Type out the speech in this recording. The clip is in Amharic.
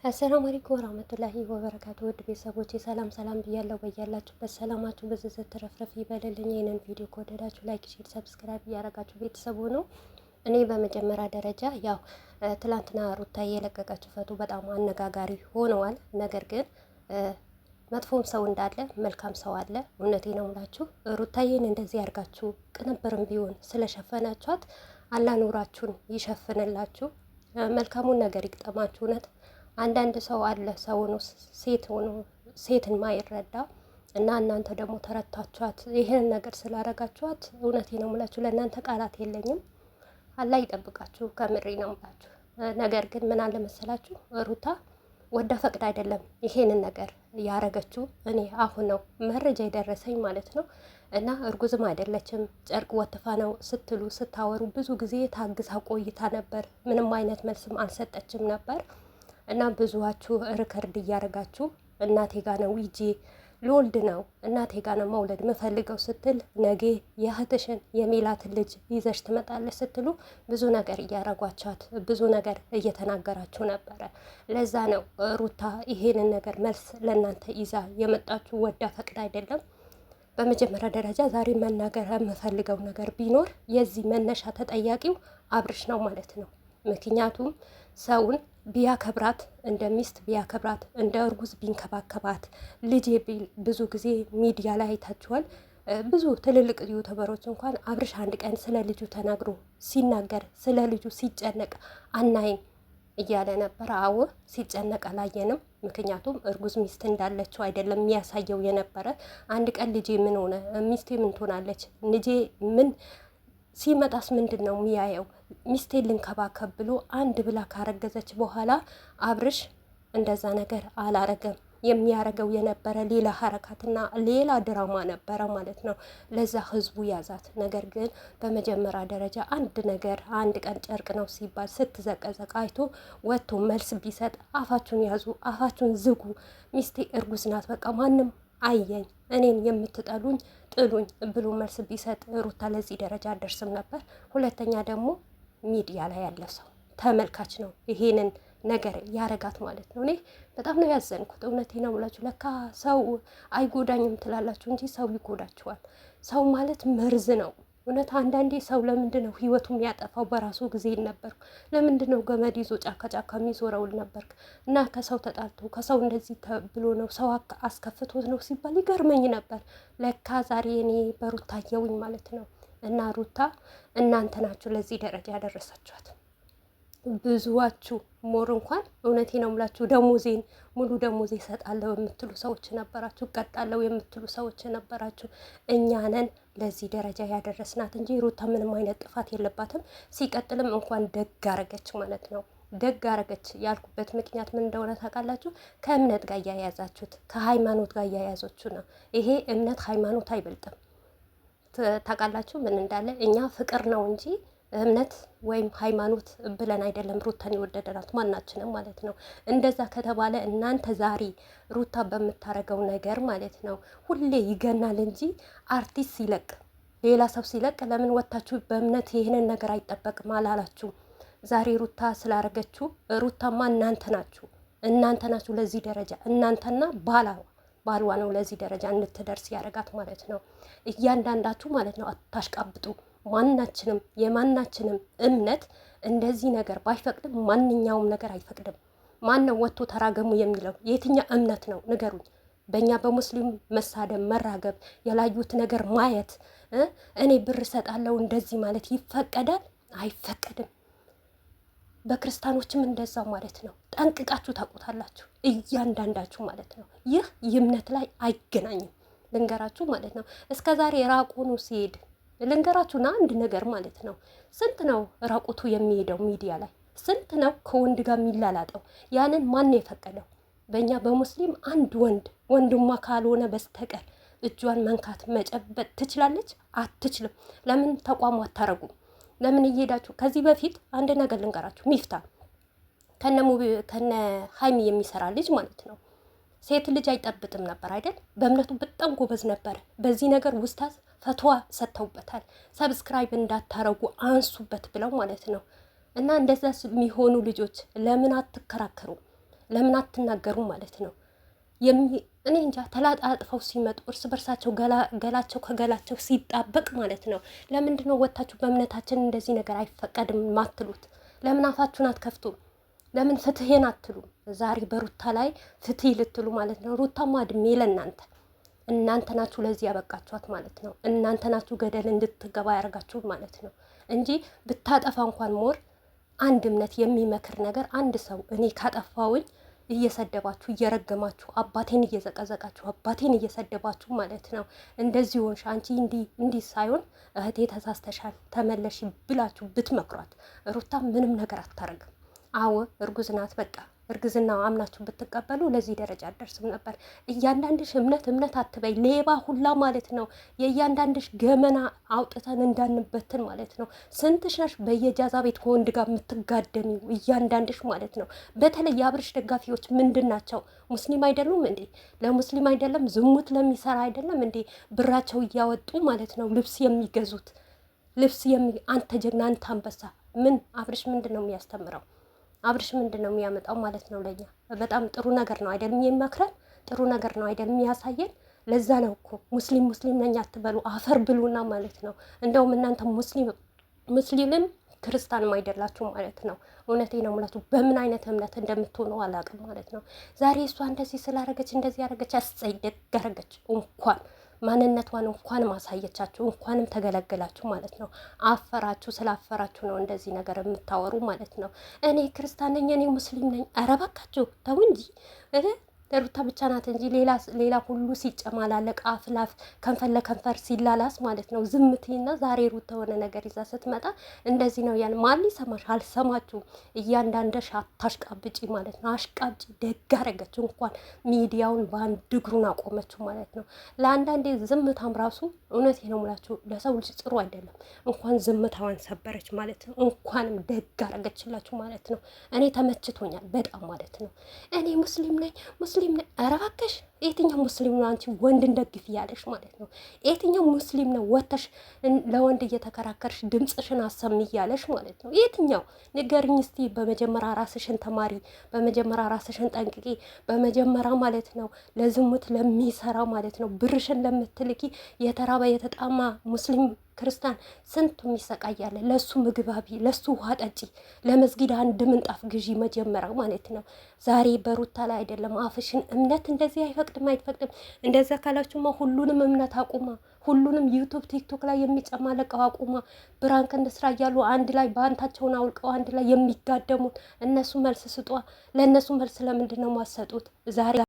አሰላሙ አለይኩም ወራህመቱላሂ ወበረካቱ። ውድ ቤተሰቦቼ ሰላም ሰላም ብያለሁ። በያላችሁበት ሰላማችሁ ብዝዝት ተረፍረፍ ይበልልኝ። ይህንን ቪዲዮ ከወደዳችሁ ላይክ፣ ሼር፣ ሰብስክራይብ እያደረጋችሁ ቤተሰቡ ነው። እኔ በመጀመሪያ ደረጃ ያው ትላንትና ሩታዬ የለቀቀችው ፈቶ በጣም አነጋጋሪ ሆነዋል። ነገር ግን መጥፎም ሰው እንዳለ መልካም ሰው አለ። እውነቴ ነው የምላችሁ። ሩታዬን እንደዚህ ያርጋችሁ ቅንብርም ቢሆን ስለሸፈናችኋት አላህ ኑራችሁን ይሸፍንላችሁ፣ መልካሙን ነገር ይግጠማችሁ። እውነት አንዳንድ ሰው አለ ሰውን ሴትን ማይረዳ እና እናንተ ደግሞ ተረታችኋት ይህን ነገር ስላረጋችኋት እውነቴ ነው የምላችሁ ለእናንተ ቃላት የለኝም። አላህ ይጠብቃችሁ፣ ከምሬ ነው የምላችሁ። ነገር ግን ምን አለ መሰላችሁ ሩታ ወዳ ፈቅድ አይደለም ይሄንን ነገር ያረገችው። እኔ አሁን ነው መረጃ የደረሰኝ ማለት ነው። እና እርጉዝም አይደለችም ጨርቅ ወትፋ ነው ስትሉ ስታወሩ ብዙ ጊዜ ታግሳ ቆይታ ነበር። ምንም አይነት መልስም አልሰጠችም ነበር። እና ብዙዋችሁ ሪከርድ እያደረጋችሁ እናቴ ጋ ነው ሂጂ ልወልድ ነው እናቴ ጋ ነው መውለድ ምፈልገው ስትል ነገ የእህትሽን የሜላትን ልጅ ይዘሽ ትመጣለች ስትሉ ብዙ ነገር እያረጓቻት ብዙ ነገር እየተናገራችሁ ነበረ። ለዛ ነው ሩታ ይሄንን ነገር መልስ ለእናንተ ይዛ የመጣችሁ ወዳ ፈቅድ አይደለም። በመጀመሪያ ደረጃ ዛሬ መናገር የምፈልገው ነገር ቢኖር የዚህ መነሻ ተጠያቂው አብርሽ ነው ማለት ነው። ምክንያቱም ሰውን ቢያከብራት እንደ ሚስት ቢያከብራት እንደ እርጉዝ ቢንከባከባት ልጄ ቢል ብዙ ጊዜ ሚዲያ ላይ አይታችኋል። ብዙ ትልልቅ ዩቱበሮች እንኳን አብርሽ አንድ ቀን ስለ ልጁ ተናግሮ ሲናገር ስለ ልጁ ሲጨነቅ አናይም እያለ ነበር። አዎ ሲጨነቅ አላየንም። ምክንያቱም እርጉዝ ሚስት እንዳለችው አይደለም የሚያሳየው የነበረ። አንድ ቀን ልጄ ምን ሆነ፣ ሚስቴ ምን ትሆናለች፣ ልጄ ምን ሲመጣስ ምንድን ነው የሚያየው? ሚስቴን ልንከባከብ ብሎ አንድ ብላ ካረገዘች በኋላ አብርሽ እንደዛ ነገር አላረገም። የሚያረገው የነበረ ሌላ ሀረካትና ሌላ ድራማ ነበረ ማለት ነው። ለዛ ህዝቡ ያዛት። ነገር ግን በመጀመሪያ ደረጃ አንድ ነገር አንድ ቀን ጨርቅ ነው ሲባል ስትዘቀዘቅ አይቶ ወጥቶ መልስ ቢሰጥ አፋችሁን ያዙ፣ አፋችሁን ዝጉ። ሚስቴ እርጉዝ ናት፣ በቃ ማንም አየኝ እኔን የምትጠሉኝ ጥሉኝ ብሎ መልስ ቢሰጥ ሩታ ለዚህ ደረጃ አደርስም ነበር። ሁለተኛ ደግሞ ሚዲያ ላይ ያለ ሰው ተመልካች ነው ይሄንን ነገር ያረጋት ማለት ነው። እኔ በጣም ነው ያዘንኩት። እውነቴ ነው ብላችሁ ለካ ሰው አይጎዳኝም ትላላችሁ እንጂ ሰው ይጎዳችኋል። ሰው ማለት መርዝ ነው። እውነት አንዳንዴ ሰው ለምንድን ነው ህይወቱ የሚያጠፋው? በራሱ ጊዜ ነበርኩ። ለምንድን ነው ገመድ ይዞ ጫካ ጫካ የሚዞረውል ነበርክ? እና ከሰው ተጣልቶ ከሰው እንደዚህ ብሎ ነው ሰው አስከፍቶት ነው ሲባል ይገርመኝ ነበር። ለካ ዛሬ እኔ በሩታ አየውኝ ማለት ነው። እና ሩታ እናንተ ናችሁ ለዚህ ደረጃ ያደረሳችኋት። ብዙዋችሁ ሞር እንኳን እውነቴ ነው የምላችሁ ደሞዜን ሙሉ ደሞዜ እሰጣለሁ የምትሉ ሰዎች ነበራችሁ፣ እቀጣለሁ የምትሉ ሰዎች ነበራችሁ። እኛ ነን ለዚህ ደረጃ ያደረስናት እንጂ ሩታ ምንም አይነት ጥፋት የለባትም። ሲቀጥልም እንኳን ደግ አረገች ማለት ነው። ደግ አረገች ያልኩበት ምክንያት ምን እንደሆነ ታውቃላችሁ? ከእምነት ጋር እያያዛችሁት ከሃይማኖት ጋር እያያዞችሁ ነው። ይሄ እምነት ሃይማኖት አይበልጥም። ታውቃላችሁ ምን እንዳለ እኛ ፍቅር ነው እንጂ እምነት ወይም ሃይማኖት ብለን አይደለም ሩታን የወደደናት ማናችንም ማለት ነው። እንደዛ ከተባለ እናንተ ዛሬ ሩታ በምታረገው ነገር ማለት ነው ሁሌ ይገናል እንጂ አርቲስት ሲለቅ ሌላ ሰው ሲለቅ ለምን ወታችሁ በእምነት ይህንን ነገር አይጠበቅም አላላችሁም? ዛሬ ሩታ ስላረገችው ሩታማ እናንተ ናችሁ ለዚህ ደረጃ እናንተና ባልዋ ነው ለዚህ ደረጃ እንድትደርስ ያደረጋት ማለት ነው። እያንዳንዳችሁ ማለት ነው አታሽቃብጡ። ማናችንም የማናችንም እምነት እንደዚህ ነገር ባይፈቅድም ማንኛውም ነገር አይፈቅድም። ማን ነው ወጥቶ ተራገሙ የሚለው? የትኛው እምነት ነው ንገሩኝ። በእኛ በሙስሊም መሳደብ፣ መራገብ፣ ያላዩት ነገር ማየት፣ እኔ ብር እሰጣለሁ እንደዚህ ማለት ይፈቀዳል? አይፈቀድም። በክርስቲያኖችም እንደዛው ማለት ነው። ጠንቅቃችሁ ታውቁታላችሁ እያንዳንዳችሁ ማለት ነው። ይህ እምነት ላይ አይገናኝም። ልንገራችሁ ማለት ነው። እስከ ዛሬ ራቁኑ ሲሄድ ልንገራችሁና አንድ ነገር ማለት ነው። ስንት ነው ራቁቱ የሚሄደው ሚዲያ ላይ? ስንት ነው ከወንድ ጋር የሚላላጠው? ያንን ማን የፈቀደው? በእኛ በሙስሊም አንድ ወንድሟ ካልሆነ በስተቀር እጇን መንካት መጨበጥ ትችላለች? አትችልም። ለምን ተቋሙ አታረጉም? ለምን እየሄዳችሁ? ከዚህ በፊት አንድ ነገር ልንገራችሁ። ሚፍታ ከነ ሀይሚ የሚሰራ ልጅ ማለት ነው ሴት ልጅ አይጠብጥም ነበር አይደል? በእምነቱ በጣም ጎበዝ ነበር። በዚህ ነገር ውስታዝ ፈትዋ ሰጥተውበታል። ሰብስክራይብ እንዳታረጉ አንሱበት ብለው ማለት ነው። እና እንደዛ የሚሆኑ ልጆች ለምን አትከራከሩ? ለምን አትናገሩ ማለት ነው? እኔ እንጃ ተላጣጥፈው ሲመጡ እርስ በርሳቸው ገላቸው ከገላቸው ሲጣበቅ ማለት ነው። ለምንድን ነው ወታችሁ በእምነታችን እንደዚህ ነገር አይፈቀድም ማትሉት? ለምን አፋችሁን አትከፍቱም? ለምን ፍትሄን አትሉም? ዛሬ በሩታ ላይ ፍትህ ልትሉ ማለት ነው። ሩታማ እድሜ ለእናንተ፣ እናንተ ናችሁ ለዚህ ያበቃችኋት ማለት ነው። እናንተ ናችሁ ገደል እንድትገባ ያደርጋችሁ ማለት ነው እንጂ ብታጠፋ እንኳን ሞር አንድ እምነት የሚመክር ነገር አንድ ሰው እኔ ካጠፋውኝ እየሰደባችሁ እየረገማችሁ አባቴን እየዘቀዘቃችሁ አባቴን እየሰደባችሁ ማለት ነው። እንደዚህ ሆንሽ አንቺ እንዲህ ሳይሆን እህቴ ተሳስተሻል ተመለሽ ብላችሁ ብትመክሯት ሩታ ምንም ነገር አታረግም። አዎ እርጉዝ ናት። በቃ እርግዝና አምናችሁ ብትቀበሉ ለዚህ ደረጃ አደርስም ነበር። እያንዳንድሽ እምነት አትበይ፣ ሌባ ሁላ ማለት ነው። የእያንዳንድሽ ገመና አውጥተን እንዳንበትን ማለት ነው። ስንትሽ ነሽ በየጃዛ ቤት ከወንድ ጋር የምትጋደሚው እያንዳንድሽ ማለት ነው። በተለይ የአብርሽ ደጋፊዎች ምንድን ናቸው? ሙስሊም አይደሉም እንዴ? ለሙስሊም አይደለም ዝሙት ለሚሰራ አይደለም እንዴ ብራቸው እያወጡ ማለት ነው ልብስ የሚገዙት? አንተ ጀግና፣ አንተ አንበሳ። ምን አብርሽ ምንድን ነው የሚያስተምረው? አብርሽ ምንድን ነው የሚያመጣው ማለት ነው? ለኛ በጣም ጥሩ ነገር ነው አይደለም የሚመክረን? ጥሩ ነገር ነው አይደለም የሚያሳየን? ለዛ ነው እኮ ሙስሊም ነኝ አትበሉ፣ አፈር ብሉና ማለት ነው። እንደውም እናንተ ሙስሊምም ክርስቲያንም አይደላችሁ ማለት ነው። እውነቴ ነው የምላችሁ። በምን አይነት እምነት እንደምትሆኑ አላውቅም ማለት ነው። ዛሬ እሷ እንደዚህ ስላረገች እንደዚህ ያረገች አስጸይ ደግ አረገች እንኳን ማንነቷን እንኳን ማሳየቻችሁ እንኳንም ተገለገላችሁ ማለት ነው። አፈራችሁ። ስላፈራችሁ ነው እንደዚህ ነገር የምታወሩ ማለት ነው። እኔ ክርስቲያን ነኝ፣ እኔ ሙስሊም ነኝ። ኧረ እባካችሁ ተው እንጂ ሩታ ብቻ ናት እንጂ ሌላ ሁሉ ሲጨማላለቅ አፍ ላፍ ከንፈር ለከንፈር ሲላላስ ማለት ነው። ዝምቴና ዛሬ ሩታ የሆነ ነገር ይዛ ስትመጣ እንደዚህ ነው ያን ማን ሊሰማሽ? አልሰማችሁም። እያንዳንደሽ አታሽቃብጪ ማለት ነው። አሽቃብጪ። ደግ አረገችው እንኳን ሚዲያውን በአንድ እግሩን አቆመችው ማለት ነው። ለአንዳንዴ ዝምታም ራሱ እውነቴ ነው የምላችሁ ለሰው ልጅ ጥሩ አይደለም። እንኳን ዝምታዋን ሰበረች ማለት ነው። እንኳንም ደግ አረገችላችሁ ማለት ነው። እኔ ተመችቶኛል በጣም ማለት ነው። እኔ ሙስሊም ነኝ ኧረ እባክሽ የትኛው ሙስሊም ነው አንቺ ወንድን ደግፍ እያለሽ ማለት ነው? የትኛው ሙስሊም ነው ወተሽ ለወንድ እየተከራከርሽ ድምፅሽን አሰሚ እያለሽ ማለት ነው? የትኛው ንገርኝ እስቲ። በመጀመሪያ ራስሽን ተማሪ፣ በመጀመሪያ ራስሽን ጠንቅቂ፣ በመጀመሪያ ማለት ነው ለዝሙት ለሚሰራ ማለት ነው ብርሽን ለምትልኪ የተራበ የተጣማ ሙስሊም ክርስቲያን ስንቱ የሚሰቃያለ። ለሱ ምግብ አቢ፣ ለሱ ውሃ ጠጪ፣ ለመስጊድ አንድ ምንጣፍ ግዢ መጀመሪያ ማለት ነው። ዛሬ በሩታ ላይ አይደለም አፍሽን እምነት እንደዚህ አይፈቅድም አይፈቅድም። እንደዛ ካላችሁማ ሁሉንም እምነት አቁማ፣ ሁሉንም ዩቱብ ቲክቶክ ላይ የሚጨማለቀው አቁማ። ብራንክ እንስራ እያሉ አንድ ላይ በአንታቸውን አውልቀው አንድ ላይ የሚጋደሙት እነሱ መልስ ስጧ። ለእነሱ መልስ ለምንድን ነው የማትሰጡት? ዛሬ